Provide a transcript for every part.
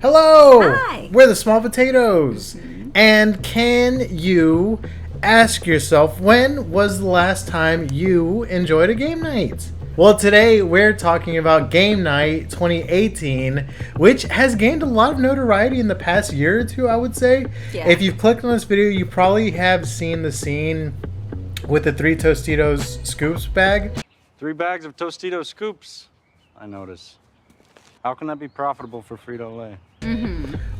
Hello! Hi! We're the Small Potatoes. And can you ask yourself, when was the last time you enjoyed a game night? Well, today we're talking about Game Night 2018, which has gained a lot of notoriety in the past year or two, I would say. Yeah. If you've clicked on this video, you probably have seen the scene with the 3 Tostitos scoops bag. 3 bags of Tostitos scoops, I notice. How can that be profitable for Frito-Lay?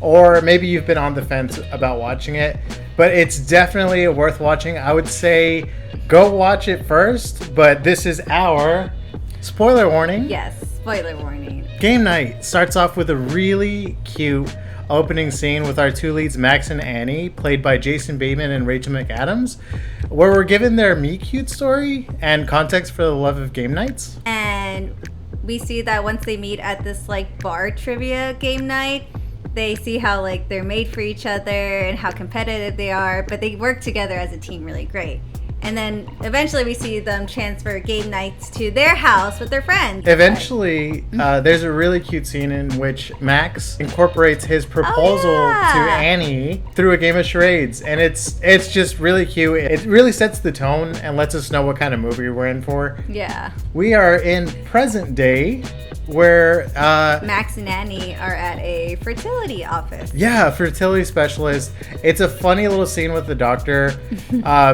Or maybe you've been on the fence about watching it, but it's definitely worth watching. I would say go watch it first, but this is our spoiler warning. Yes, spoiler warning. Game Night starts off with a really cute opening scene with our 2 leads, Max and Annie, played by Jason Bateman and Rachel McAdams, where we're given their meet cute story and context for the love of game nights. And we see that once they meet at this bar trivia game night, they see how they're made for each other and how competitive they are, but they work together as a team really great. And then eventually we see them transfer game nights to their house with their friends. Eventually, there's a really cute scene in which Max incorporates his proposal to Annie through a game of charades, and it's just really cute. It really sets the tone and lets us know what kind of movie we're in for. Yeah. We are in present day, where Max and Annie are at a fertility office. yeah, fertility specialist. It's a funny little scene with the doctor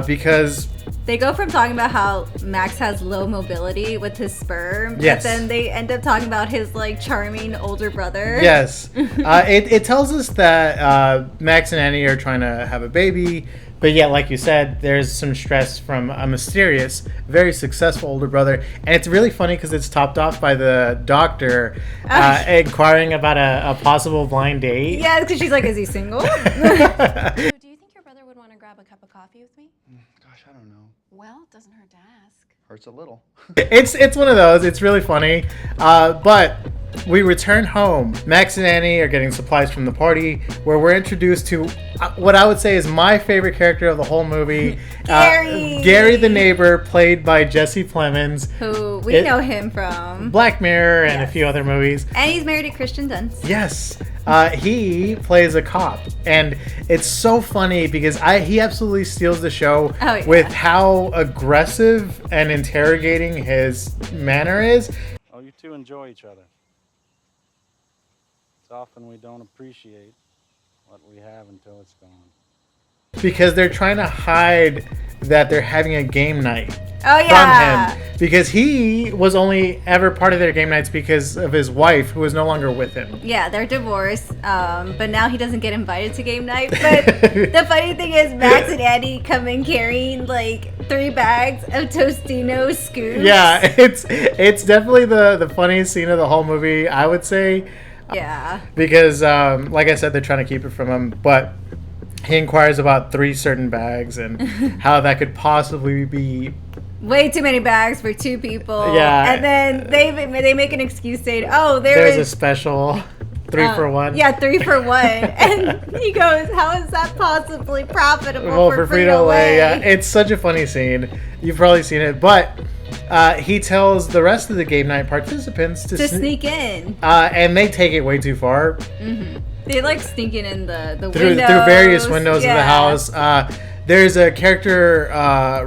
because They go from talking about how Max has low mobility with his sperm, Yes. but then they end up talking about his charming older brother. yes, it tells us that Max and Annie are trying to have a baby, but yet, like you said, there's some stress from a mysterious, very successful older brother, and it's really funny because it's topped off by the doctor inquiring about a possible blind date. Yeah, because she's like, is he single? So do you think your brother would want to grab a cup of coffee with me? Gosh, I don't know. Well, it doesn't hurt to ask. Hurts a little. It's one of those. It's really funny. But we return home. Max and Annie are getting supplies from the party, where we're introduced to what I would say is my favorite character of the whole movie. Gary. Gary the neighbor, played by Jesse Plemons. Who we know him from. Black Mirror and Yes. a few other movies. And he's married to Kristen Dunst. Yes. He plays a cop, and it's so funny because he absolutely steals the show Oh, yeah. with how aggressive and interrogating his manner is. Oh, you two enjoy each other. It's often we don't appreciate what we have until it's gone. Because they're trying to hide that they're having a game night Oh, yeah. from him. Because he was only ever part of their game nights because of his wife, who is no longer with him. Yeah, they're divorced, but now he doesn't get invited to game night. But the funny thing is, Max and Annie come in carrying 3 bags of Tostino scoops. Yeah, it's definitely the funniest scene of the whole movie, I would say. Yeah. Because, like I said, they're trying to keep it from him. But he inquires about 3 certain bags and how that could possibly be. Way too many bags for 2 people. Yeah. And then they make an excuse saying, oh, There's a is special 3 for 1. Yeah, 3 for 1. And he goes, how is that possibly profitable Well, for for Frito-Lay, Frito-Lay? yeah. It's such a funny scene. You've probably seen it. But he tells the rest of the game night participants to sneak in. and they take it way too far. They sneaking in the Through windows. various windows of the Yeah. house. There's a character,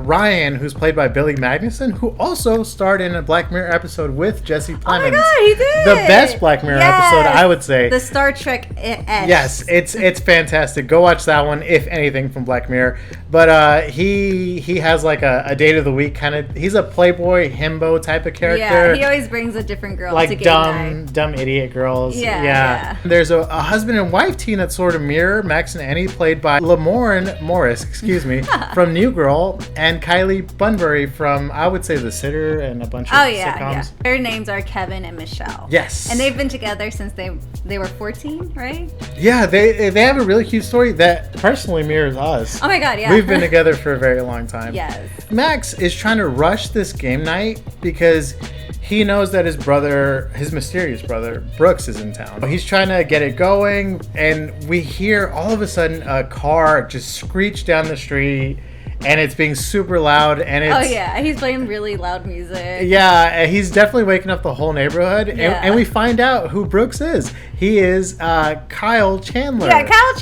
Ryan, who's played by Billy Magnuson, who also starred in a Black Mirror episode with Jesse Plemons. Oh my god, he did! The best Black Mirror episode, I would say. The Star Trek-esque. Yes, it's fantastic. Go watch that one, if anything, from Black Mirror. But he has a date of the week kind of. He's a playboy himbo type of character. Yeah, he always brings a different girl to game night. dumb idiot girls. Yeah. There's a husband and wife team that sort of mirror Max and Annie, played by Lamorne Morris, excuse me, from New Girl, and Kylie Bunbury from, I would say, The Sitter and a bunch of sitcoms. Yeah. Their names are Kevin and Michelle. Yes. And they've been together since they were 14, right? Yeah, they have a really cute story that personally mirrors us. Oh my god, yeah. We've been together for a very long time. Yes. Max is trying to rush this game night because he knows that his mysterious brother, Brooks, is in town. He's trying to get it going, and we hear all of a sudden a car just screech down the street, and it's being super loud, and it's Oh yeah, he's playing really loud music. yeah, he's definitely waking up the whole neighborhood, Yeah. and we find out who Brooks is. He is Kyle Chandler. Yeah, Kyle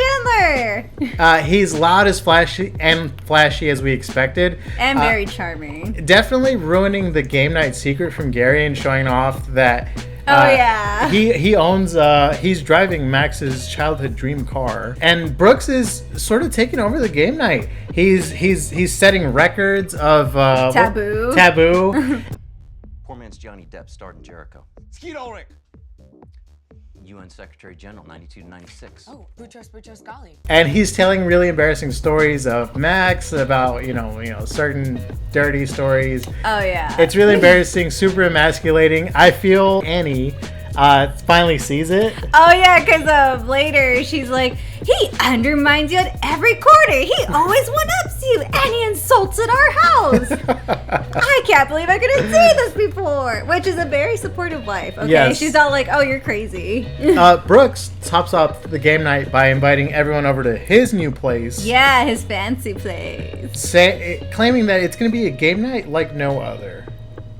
Chandler. He's loud as flashy as we expected, And very charming. definitely ruining the game night secret from Gary and showing off that. Oh, yeah. He owns. He's driving Max's childhood dream car, and Brooks is sort of taking over the game night. He's setting records of Taboo. Taboo. Poor man's Johnny Depp starred in Jericho. Skeet Ulrich. UN Secretary General, 92 to 96. Oh, Boutros Ghali. And he's telling really embarrassing stories of Max about certain dirty stories. Oh yeah. It's really embarrassing, super emasculating. I feel Annie finally sees it. Oh yeah, because later she's like, he undermines you at every corner. He always one-ups you, and he insults at our house. I can't believe I couldn't see this before. Which is a very supportive wife. Okay, Yes. she's not like, oh, you're crazy. Brooks tops off the game night by inviting everyone over to his new place. Yeah, his fancy place. Claiming that it's going to be a game night like no other.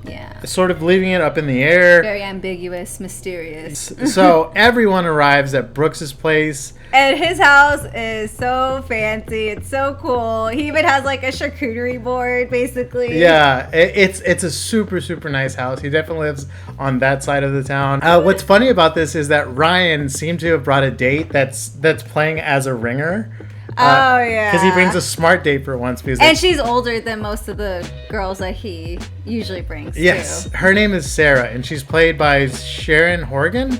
Yeah. Sort of leaving it up in the air. Very ambiguous, mysterious. So everyone arrives at Brooks's place. And his house is so fancy. It's so cool. He even has like a charcuterie board, basically. Yeah, it's a super, super nice house. He definitely lives on that side of the town. What's funny about this is that Ryan seemed to have brought a date that's playing as a ringer. Oh, yeah. Because he brings a smart date for once. And she's older than most of the girls that he usually brings. Yes, too. her name is Sarah, and she's played by Sharon Horgan.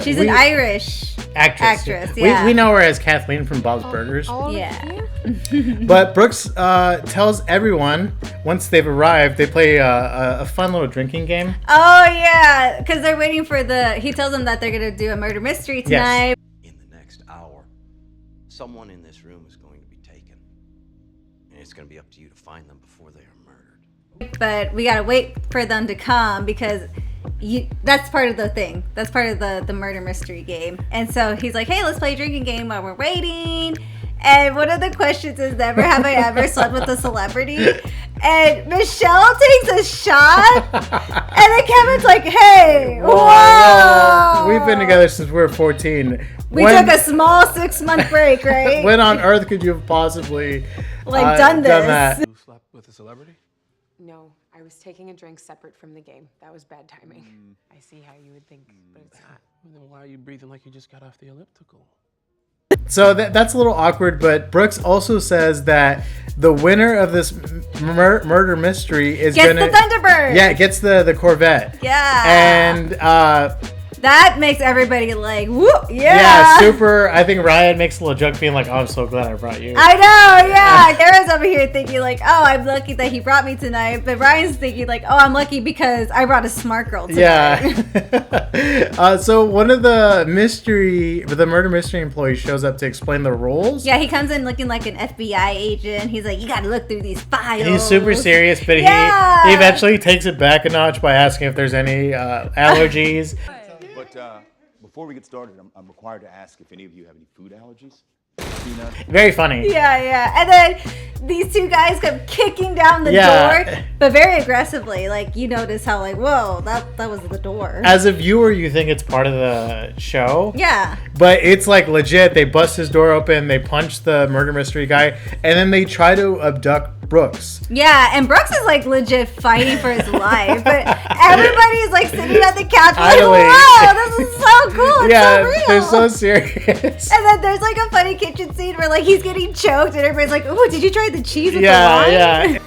She's an Irish actress. Yeah. We know her as Kathleen from Bob's Burgers. Yeah. But Brooks tells everyone once they've arrived, they play a fun little drinking game. Oh, yeah. Because they're waiting for he tells them that they're going to do a murder mystery tonight. In the next hour, someone in this room is going to be taken. And it's going to be up to you to find them before they are murdered. But we got to wait for them to come because that's part of the thing. That's part of the murder mystery game. And so he's like, hey, let's play a drinking game while we're waiting. And one of the questions is, never have I ever slept with a celebrity? And Michelle takes a shot. And then Kevin's like, hey, whoa. We've been together since we were 14. We took a small 6-month break, right? When on earth could you have possibly done this? that? You slept with a celebrity? No, I was taking a drink separate from the game. That was bad timing. I see how you would think, but it's not. Well, then why are you breathing like you just got off the elliptical? So that's a little awkward, but Brooks also says that the winner of this murder mystery is Gets gonna the Thunderbird. Yeah, it gets the Corvette. Yeah. And that makes everybody like, whoop, yeah, super. I think Ryan makes a little joke being like, oh, I'm so glad I brought you. I know, yeah. Kara's over here thinking like, oh, I'm lucky that he brought me tonight. But Ryan's thinking like, oh, I'm lucky because I brought a smart girl tonight. Yeah. So one of the murder mystery employees shows up to explain the rules. Yeah, he comes in looking like an FBI agent. He's like, you got to look through these files. He's super serious, but Yeah. he eventually takes it back a notch by asking if there's any allergies. But before we get started, I'm required to ask if any of you have any food allergies. Very funny. Yeah. And then these two guys come kicking down the door, but very aggressively. Like, you notice how like, whoa, that was the door. As a viewer, you think it's part of the show. Yeah. But it's like legit. They bust his door open, they punch the murder mystery guy, and then they try to abduct Brooks. Yeah, and Brooks is like legit fighting for his life, but everybody's like sitting at the couch like, Idly. wow, this is so cool. It's so real. They're so serious. And then there's like a funny kitchen scene where like he's getting choked and everybody's like, ooh, did you try the cheese with the lime? Yeah.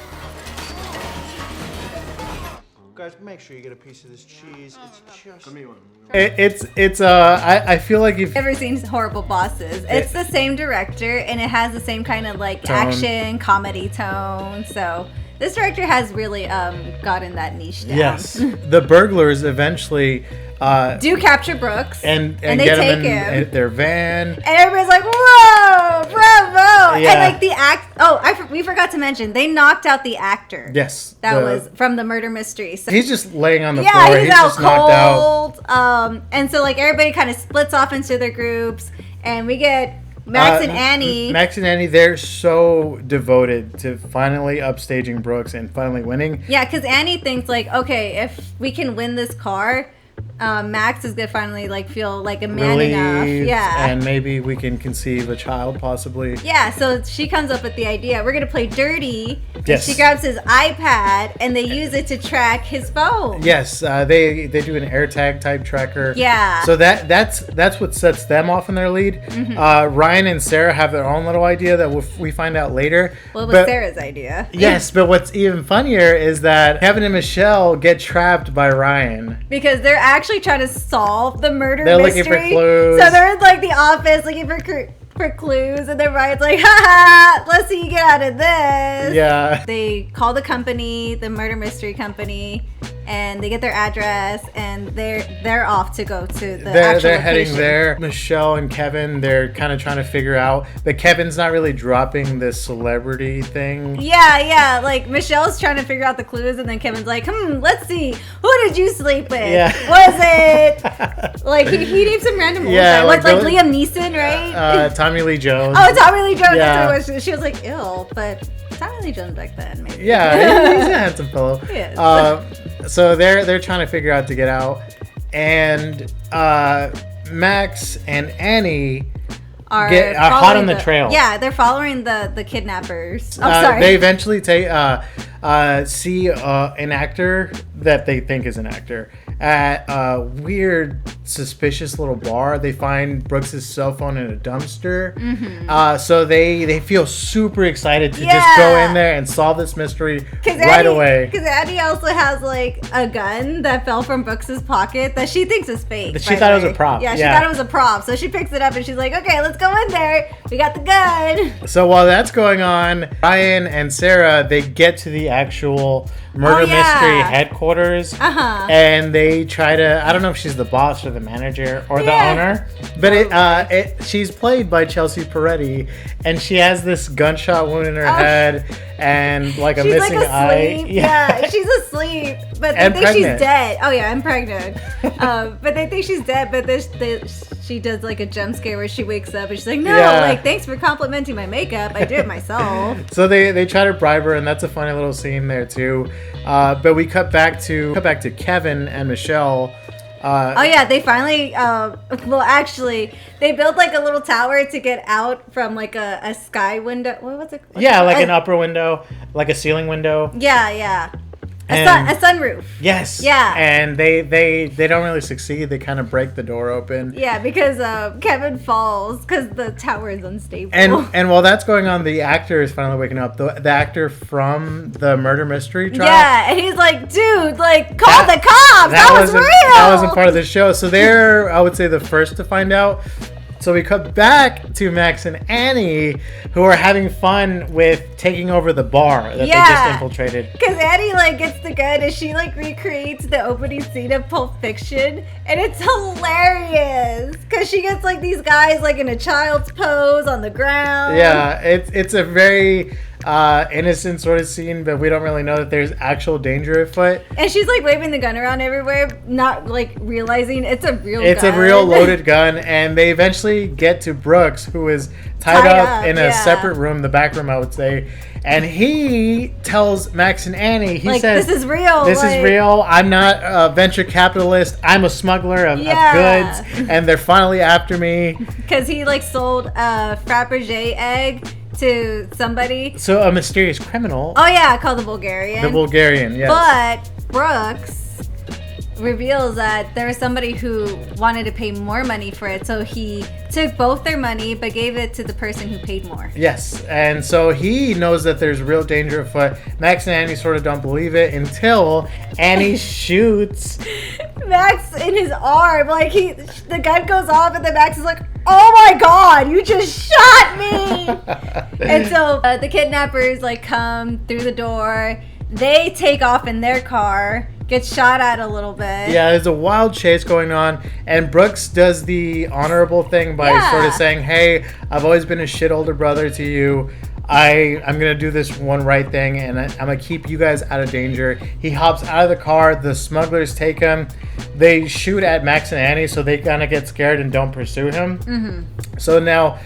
Guys, make sure you get a piece of this cheese. It's just... I feel like if Ever seen Horrible Bosses? It's the same director and it has the same kind of like tone. action comedy tone. So this director has really gotten that niche down. yes, the burglars eventually Do capture Brooks and they get take him him. in their van. And everybody's like, whoa, bravo. Yeah. And like we forgot to mention, they knocked out the actor. Yes, That was from the murder mystery. So he's just laying on the yeah, floor. he's out just knocked out. cold. And so like everybody kind of splits off into their groups and we get Max and Annie. Max and Annie, they're so devoted to finally upstaging Brooks and finally winning. Yeah, because Annie thinks like, okay, if we can win this car, Max is gonna finally like feel like a man enough. Relieved, Yeah. and maybe we can conceive a child, possibly. Yeah, so she comes up with the idea. We're gonna play dirty. Yes. She grabs his iPad and they use it to track his phone. Yes, they do an AirTag type tracker. Yeah. So that's what sets them off in their lead. Ryan and Sarah have their own little idea that we find out later. Well, it was Sarah's idea. Yes, but what's even funnier is that Kevin and Michelle get trapped by Ryan. Because they're actually trying to solve the murder They're mystery. looking for clues. So they're in like the office looking for clues, and then Ryan's like, haha, let's see you get out of this. Yeah. They call the company, the murder mystery company, and they get their address, and they're off to go to the actual They're heading location. there. Michelle and Kevin, they're kind of trying to figure out, but Kevin's not really dropping this celebrity thing. Yeah, like Michelle's trying to figure out the clues, and then Kevin's like, let's see, who did you sleep with? Yeah. Was it like he named some random old Yeah, guy, like like the- Liam Neeson, right? Tommy Lee Jones. Oh, Tommy Lee Jones. Yeah. That's what it was. She was like, ill, but Tommy Lee Jones back then, maybe. Yeah, he's a handsome fellow. Yes. So they're trying to figure out to get out, and Max and Annie Are hot following on the trail. Yeah, they're following the kidnappers. Oh, sorry. They eventually see an actor that they think is an actor at a weird, suspicious little bar. They find Brooks's cell phone in a dumpster. So they feel super excited to just go in there and solve this mystery right away. Because Annie also has like a gun that fell from Brooks's pocket that she thinks is fake. She by thought the it was a way. prop, Yeah, she yeah. thought it was a prop. So she picks it up and she's like, okay, let's go in there. We got the gun. So while that's going on, Ryan and Sarah, they get to the actual murder mystery headquarters. And they try to, I don't know if she's the boss or the manager or the owner, but she's played by Chelsea Peretti, and she has this gunshot wound in her head and like a She's missing like eye. asleep. Yeah, she's asleep, but they And think pregnant. she's dead. Oh yeah, I'm pregnant. But they think she's dead. But she does like a jump scare where she wakes up and she's like, "No, Yeah. like thanks for complimenting my makeup. I did it myself." So they try to bribe her, and that's a funny little scene there too. But we cut back to Kevin and Michelle. Oh yeah, they finally. Well, actually, they built like a little tower to get out from like a sky window. What was it? Yeah, like an upper window, like a ceiling window. Yeah. A And- sunroof. Yes. Yeah. And they don't really succeed. They kind of break the door open. Yeah, because Kevin falls because the tower is unstable. And while that's going on, the actor is finally waking up. The actor from the murder mystery trial. Yeah, and he's like, dude, like, call the cops. That was real. That wasn't part of the show. So they're, I would say, the first to find out. So we cut back to Max and Annie, who are having fun with taking over the bar that they just infiltrated. Because Annie, like, gets the gun and she, like, recreates the opening scene of Pulp Fiction. And it's hilarious. Because she gets, like, these guys, like, in a child's pose on the ground. Yeah, it's a very innocent sort of scene, but we don't really know that there's actual danger afoot. And she's, like, waving the gun around everywhere, not, like, realizing it's a real gun. It's a real loaded gun, and they eventually get to Brooks, who is tied up in a separate room, the back room, I would say. And he tells Max and Annie, he like, says, this is real. This is real. I'm not a venture capitalist. I'm a smuggler of goods, and they're finally after me. Because he, like, sold a Fabergé egg to somebody. So a mysterious criminal. Oh, yeah, called the Bulgarian. The Bulgarian, yes. But Brooks reveals that there was somebody who wanted to pay more money for it, so he took both their money but gave it to the person who paid more. Yes, and so he knows that there's real danger afoot. Max and Annie sort of don't believe it until Annie shoots Max in his arm, like the gun goes off, and then Max is like, "Oh my god, you just shot me!" And so the kidnappers like come through the door. They take off in their car, get shot at a little bit. Yeah, there's a wild chase going on, and Brooks does the honorable thing by sort of saying, "Hey, I've always been a shit older brother to you. I'm gonna do this one right thing, and I'm gonna keep you guys out of danger." He hops out of the car. The smugglers take him. They shoot at Max and Annie, so they kind of get scared and don't pursue him. So now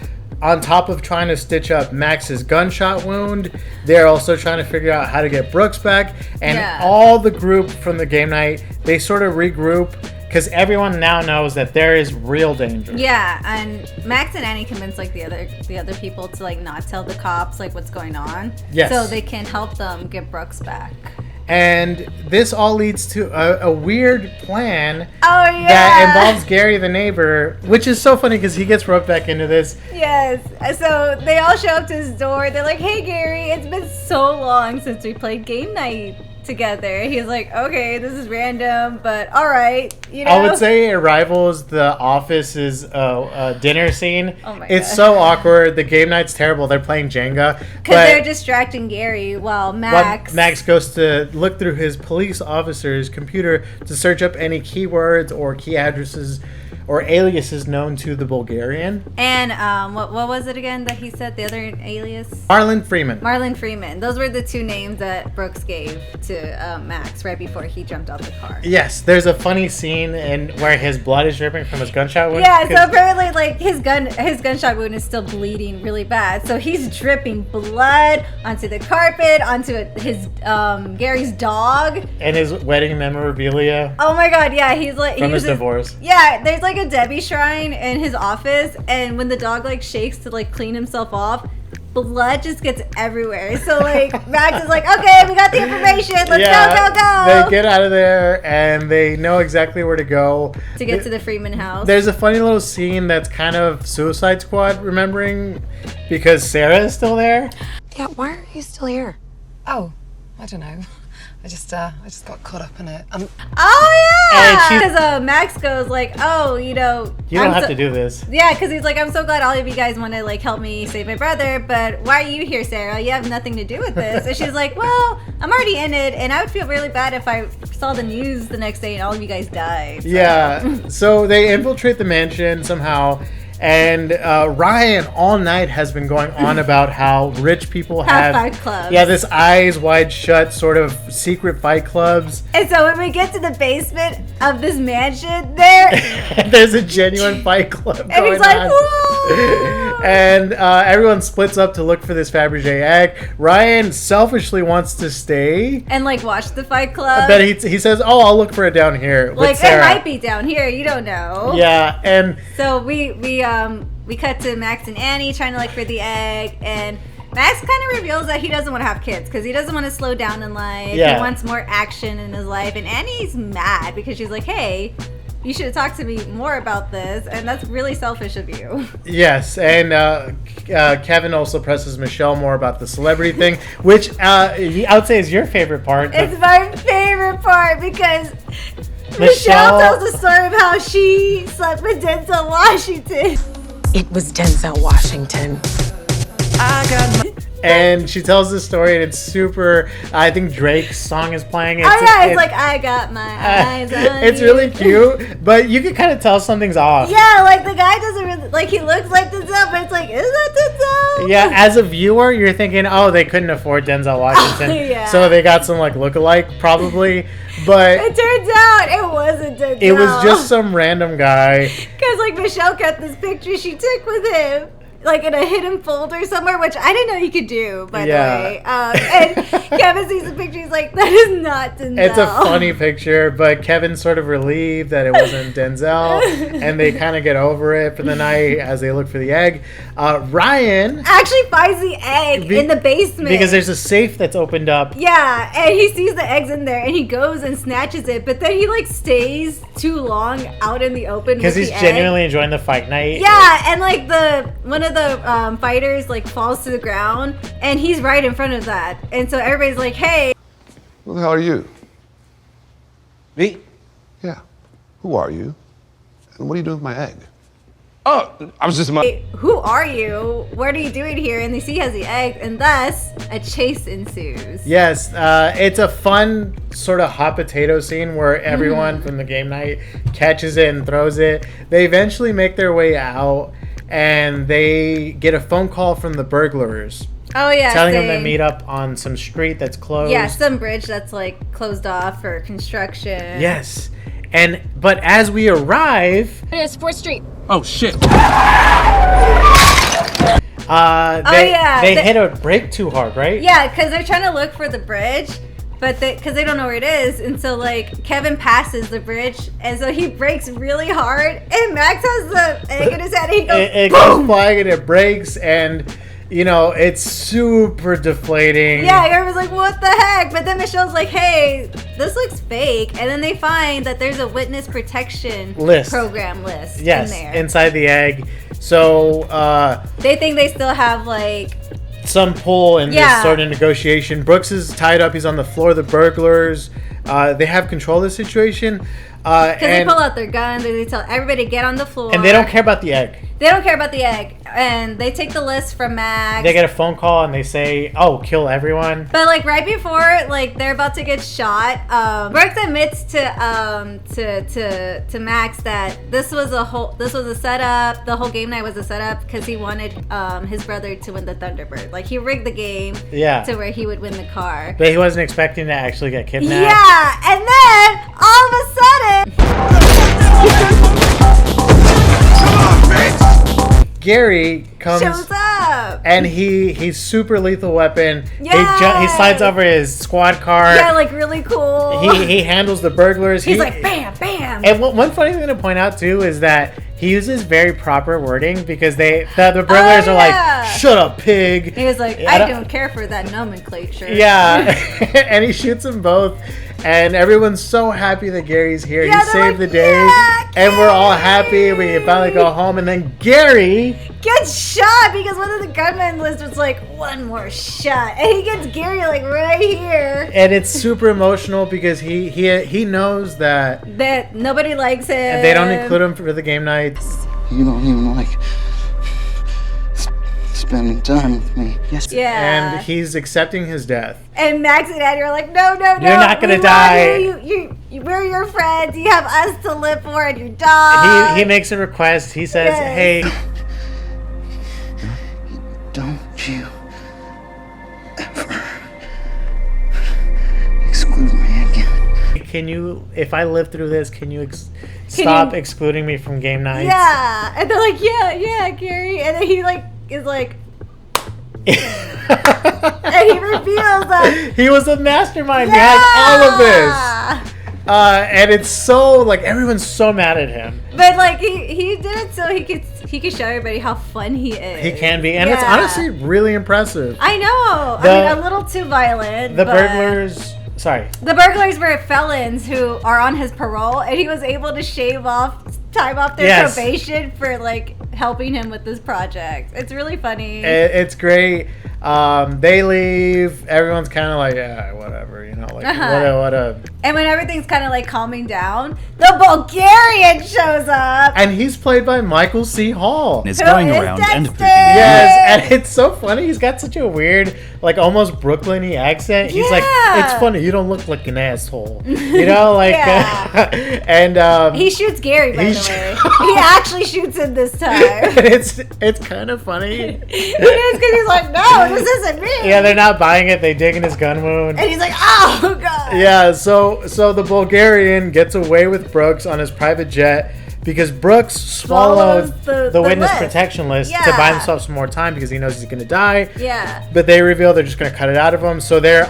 on top of trying to stitch up Max's gunshot wound, they're also trying to figure out how to get Brooks back. And all the group from the game night, they sort of regroup because everyone now knows that there is real danger. Yeah, and Max and Annie convince like the other people to like not tell the cops like what's going on. Yes. So they can help them get Brooks back. And this all leads to a weird plan that involves Gary the neighbor, which is so funny because he gets roped back into this. Yes. So they all show up to his door. They're like, "Hey, Gary, it's been so long since we played game night together." He's like, "Okay, this is random, but all right." You know? I would say it rivals The Office's dinner scene. Oh my It's God. so awkward. The game night's terrible. They're playing Jenga. Because they're distracting Gary while Max goes to look through his police officer's computer to search up any keywords or key addresses or aliases known to the Bulgarian. And what was it again that he said, the other alias? Marlon Freeman. Marlon Freeman. Those were the two names that Brooks gave to Max right before he jumped out the car. Yes, there's a funny scene where his blood is dripping from his gunshot wound. Yeah, so apparently like his gunshot wound is still bleeding really bad. So he's dripping blood onto the carpet, onto his Gary's dog. And his wedding memorabilia. Oh my god, yeah, he's like From his divorce. Yeah, there's like a Debbie shrine in his office, and when the dog like shakes to like clean himself off, blood just gets everywhere. So like Max is like, "Okay, we got the information. Let's go. They get out of there and they know exactly where to go To get to the Freeman house. There's a funny little scene that's kind of Suicide Squad remembering because Sarah is still there. Yeah, why are you still here? Oh, I don't know. I just got caught up in it. Oh yeah, And because Max goes like, "Oh, you know, You don't have to do this. Yeah, because he's like, "I'm so glad all of you guys want to like help me save my brother, but why are you here, Sarah? You have nothing to do with this." And she's like, "Well, I'm already in it, and I would feel really bad if I saw the news the next day and all of you guys died." So. Yeah, so they infiltrate the mansion somehow. And Ryan all night has been going on about how rich people have fight clubs. Yeah, this eyes wide shut sort of secret fight clubs. And so when we get to the basement of this mansion, there's a genuine fight club going and he's like, on. "Whoa!" And everyone splits up to look for this Fabergé egg. Ryan selfishly wants to stay. And like watch the fight club. But he says, "Oh, I'll look for it down here." Like with Sarah. it might be down here, you don't know. Yeah, and so we cut to Max and Annie trying to look for the egg, and Max kind of reveals that he doesn't want to have kids because he doesn't want to slow down in life. Yeah. He wants more action in his life, and Annie's mad because she's like, "Hey, you should have talked to me more about this," and that's really selfish of you. yes, and Kevin also presses Michelle more about the celebrity thing, which I would say is your favorite part. It's my favorite part because Michelle tells the story of how she slept with Denzel Washington. It was Denzel Washington. And she tells this story, and it's super. I think Drake's song is playing. It's like I got my eyes on It's you. really cute, but you can kind of tell something's off. Yeah, like the guy doesn't really like. He looks like Denzel, but it's like, is that Denzel? Yeah, as a viewer, you're thinking, oh, they couldn't afford Denzel Washington, Yeah. so they got some like lookalike, probably. But It turns out it wasn't Denzel. it was just some random guy. Because like Michelle kept this picture she took with him, like in a hidden folder somewhere, which I didn't know you could do, by the way. And Kevin sees the picture, he's like, "That is not Denzel." It's a funny picture, but Kevin's sort of relieved that it wasn't Denzel, and they kind of get over it for the night as they look for the egg. Ryan actually finds the egg in the basement because there's a safe that's opened up. Yeah, and he sees the eggs in there, and he goes and snatches it, but then he like stays too long out in the open Because he's genuinely enjoying the fight night. Yeah, and like one of the fighters like falls to the ground, and he's right in front of that, and so everybody's like, "Hey." Who the hell are you? Me? Yeah. Who are you? And what are you doing with my egg? Oh, I was just Who are you? What are you doing here? And they see he has the egg, and thus a chase ensues. Yes, it's a fun sort of hot potato scene where everyone from the game night catches it and throws it. They eventually make their way out, and they get a phone call from the burglars. Oh yeah, telling them to meet up on some street that's closed. Yeah, some bridge that's like closed off for construction. Yes, but as we arrive, It is 4th Street. Oh shit. They hit a brake too hard, right? Yeah, because they're trying to look for the bridge, but because they don't know where it is, and so like Kevin passes the bridge, and so he brakes really hard, and Max has the egg in his head, and he goes, it goes flying and it breaks, and you know it's super deflating. Yeah, everyone's like, what the heck? But then Michelle's like, hey, this looks fake, and then they find that there's a witness protection program list in there inside the egg. So they think they still have like some pull in this sort of negotiation. Brooks is tied up. He's on the floor. The burglars, they have control of the situation. Because they pull out their guns and they tell everybody to get on the floor. And they don't care about the egg. They don't care about the egg. And they take the list from Max. They get a phone call and they say, oh, kill everyone. But like right before like they're about to get shot, Brooks admits to Max that this was a setup. The whole game night was a setup because he wanted his brother to win the Thunderbird. Like he rigged the game to where he would win the car. But he wasn't expecting to actually get kidnapped. Yeah, and then all of a sudden Gary comes shows up, and he's super lethal weapon. Yeah, he slides over his squad car. Yeah, like really cool. He handles the burglars. He's like bam, bam. And one funny thing to point out too is that he uses very proper wording because the burglars are like, "Shut up, pig." He was like, "I don't care for that nomenclature." Yeah, and he shoots them both. And everyone's so happy that Gary's here. Yeah, he saved the day. And we're all happy. We can finally go home. And then Gary gets shot because one of the gunmen list was like, one more shot. And he gets Gary like right here. And it's super emotional because he knows that nobody likes him. And they don't include him for the game nights. You don't even like spending time with me. Yes. Yeah. And he's accepting his death. And Max and Andy are like, no, you're not gonna die. We're your friends. You have us to live for and your dog. He makes a request. He says, hey, don't you ever exclude me again. Can you, if I live through this, can you stop excluding me from game nights? Yeah. And they're like, yeah, Gary. And then he like is like and he reveals that he was the mastermind behind all of this. And it's so like everyone's so mad at him. But like he did it so he could show everybody how fun he is. He can be, and it's honestly really impressive. I know. I mean, a little too violent. The burglars. Sorry. The burglars were felons who are on his parole, and he was able to shave off time off their probation for like helping him with this project. It's really funny. It's great. They leave. Everyone's kind of like, yeah, whatever, you know, like what a. And when everything's kind of like calming down, the Bulgarian shows up, and he's played by Michael C. Hall. It's going around and pooping. Yes, and it's so funny. He's got such a weird, like almost Brooklyn-y accent. He's like, it's funny. You don't look like an asshole, you know, like. And he shoots Gary, by the way. He actually shoots him this time. it's kind of funny. It is because he's like, no, this isn't me. Yeah, they're not buying it. They dig in his gun wound. And he's like, oh god. Yeah, so the Bulgarian gets away with Brooks on his private jet because Brooks swallows the witness protection list to buy himself some more time because he knows he's gonna die. Yeah. But they reveal they're just gonna cut it out of him. So they're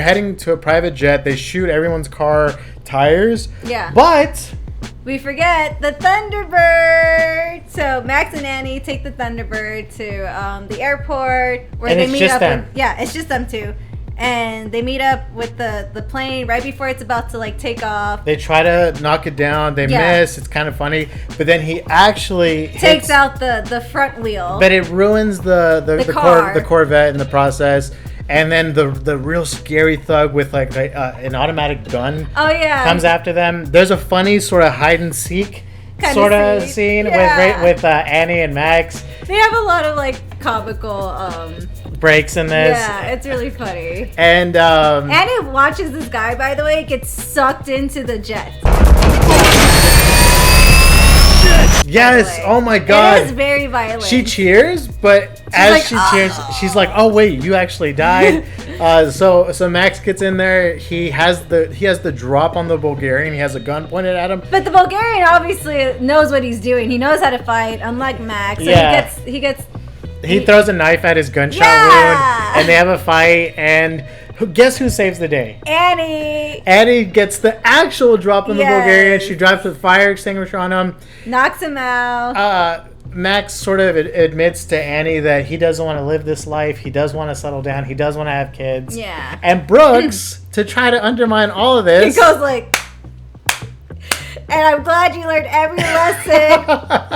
heading to a private jet. They shoot everyone's car tires. Yeah. But we forget the Thunderbird. So Max and Annie take the Thunderbird to the airport where they meet up with. Yeah, it's just them two. And they meet up with the plane right before it's about to like take off. They try to knock it down. They miss. It's kind of funny. But then he actually takes out the front wheel. But it ruins the Corvette in the process. And then the real scary thug with like an automatic gun comes after them. There's a funny sort of hide and seek sort of scene with Annie and Max. They have a lot of like comical breaks in this. Yeah, it's really funny. And Annie watches this guy, by the way, get sucked into the jet. Yes, oh my god. It is very violent. She cheers, but she cheers, she's like, "Oh wait, you actually died." So Max gets in there. He has the drop on the Bulgarian. He has a gun pointed at him. But the Bulgarian obviously knows what he's doing. He knows how to fight, unlike Max. So he gets He throws a knife at his gunshot wound, and they have a fight. And guess who saves the day? Annie. Annie gets the actual drop in the Bulgarian. She drops the fire extinguisher on him. Knocks him out. Max sort of admits to Annie that he doesn't want to live this life. He does want to settle down. He does want to have kids. Yeah. And Brooks, to try to undermine all of this, he goes like, and I'm glad you learned every lesson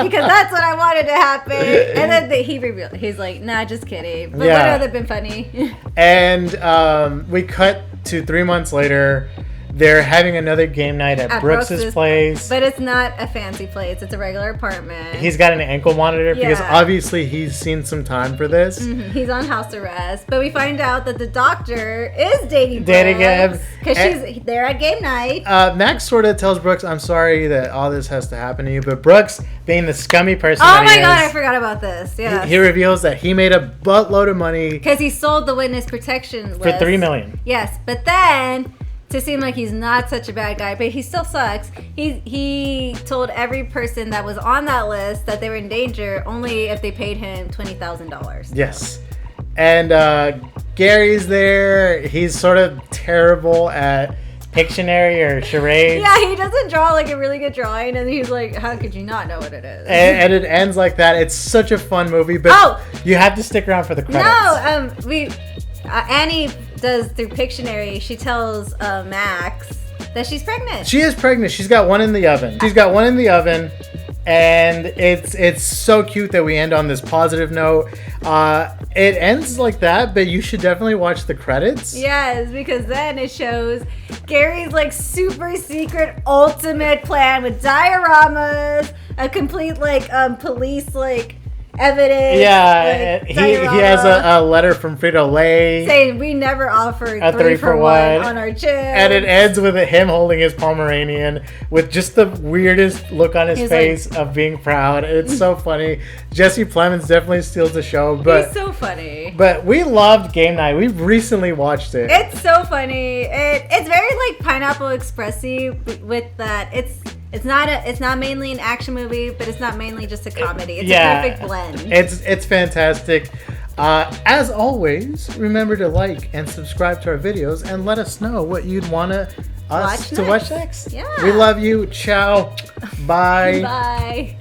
because that's what I wanted to happen. And then he revealed, he's like, nah, just kidding. But would have been funny. And we cut to 3 months later. They're having another game night at Brooks's place. But it's not a fancy place. It's a regular apartment. He's got an ankle monitor because obviously he's seen some time for this. Mm-hmm. He's on house arrest. But we find out that the doctor is dating Brooks. Because they're at game night. Max sort of tells Brooks, I'm sorry that all this has to happen to you. But Brooks, being the scummy person oh my God, I forgot about this. Yeah. He reveals that he made a buttload of money. Because he sold the witness protection list. For $3 million. Yes. But then, to seem like he's not such a bad guy, but he still sucks, he told every person that was on that list that they were in danger only if they paid him $20,000. Yes. And Gary's there. He's sort of terrible at Pictionary or charades. Yeah, he doesn't draw like a really good drawing, and he's like, how could you not know what it is? And it ends like that. It's such a fun movie, but you have to stick around for the credits. No, Annie does through Pictionary. She tells Max that she's pregnant. She is pregnant. She's got one in the oven. And it's so cute that we end on this positive note. It ends like that, but you should definitely watch the credits. Yes, because then it shows Gary's like super secret ultimate plan with dioramas, a complete like police like evidence. Yeah, like, he has a letter from Frito-Lay saying we never offered a 3 for 1 on our chips. And it ends with him holding his Pomeranian with just the weirdest look on his face of being proud. It's so funny. Jesse Plemons definitely steals the show. But he's so funny. But we loved Game Night. We've recently watched it. It's so funny. It's very like Pineapple Express-y with that. It's not mainly an action movie, but it's not mainly just a comedy. It's a perfect blend. It's fantastic. As always, remember to like and subscribe to our videos and let us know what you'd want us to watch next. Yeah. We love you. Ciao. Bye. Bye.